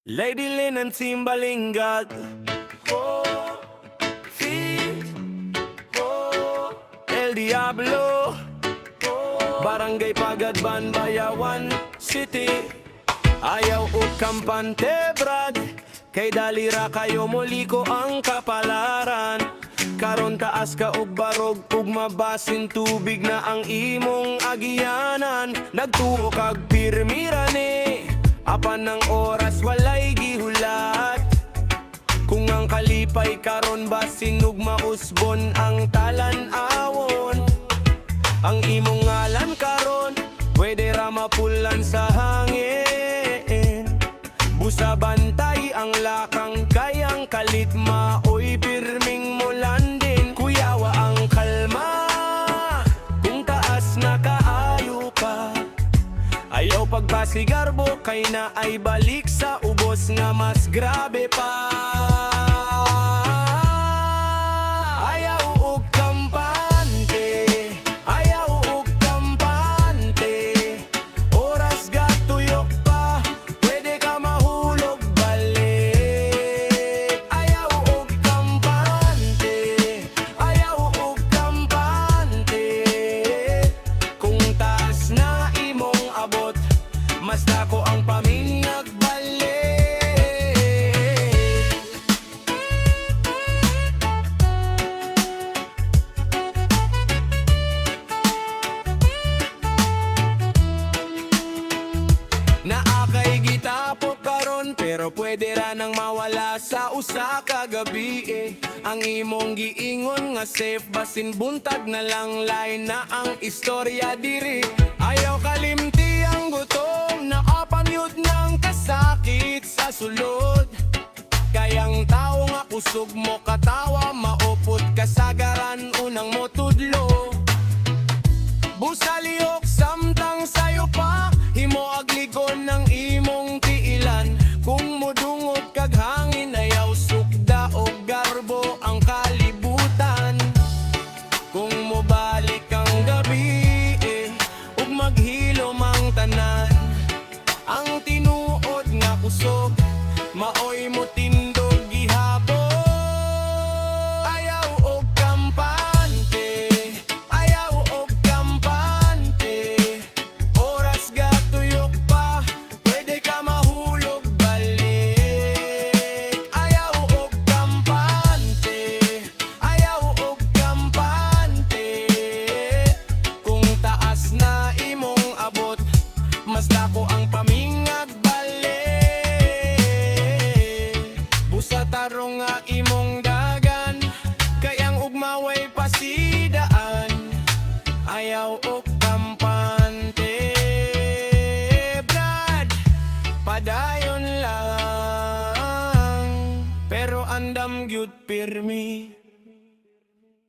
Lady Lynn and Timbalingag. Oh, Fit. Oh, El Diablo. Oh, Barangay Pagadban, Bayawan City. Ayaw o kampante, brad. Kay dalira kayo muli ko ang kapalaran. Karon taas ka og barog ug mabasin tubig na ang imong agianan. Nagtuo kag pirmirane, apan ng oras walay gihulat. Kung ang kalipay karon basin ug mausbon ang talan-awon. Ang imong ngalan karon pwede ra mapulan sa hangin. Busa bantay ang lakang kayang kalit maoy pirming mulandin. Kuyawa ang kalma kung taas na kaayo ka. Ayaw pagpasigarbo kay na ay balik sa ubos nga mas grabe pa. Ayaw og kampante, ayaw og kampante. Oras gatuyok pa, pwede ka mahulog balik. Ayaw og kampante, ayaw og kampante. Kung taas na imong abot, mas dako ang pamingag balik. Naakay gitapo karon pero pwede ra nang mawala sa usa ka gabi Ang imong giingon nga safe basin buntag na lang lain na ang istorya diri. Ayaw kalimti ang gutom, nakapamyud ng kasakit sa sulod. Kayang tao nga kusog mo katawa, maupot kasagaran unang mo tudlo. Busaliyok samtang sayo pa, himo agligon ng imong tiilan. Kung mudungog kag hangin ayaw sukda o garbo ang kalibutan. Kung mobalik ang gabi ug maghilom ang tanan, ang tinuod nga kusog maoy mo tindog gihapon. Ayaw og kampante, ayaw og kampante. Oras gatuyok pa, pwede ka mahulog balik. Ayaw og kampante, ayaw og kampante. Kung taas na imong abot, mas dako ang pamingag balik. Busa tarong nga imong dagan, kayang ugmaway pasidaan. Ayaw og kampante, brad, padayon lang. Pero andam gyud pirmi.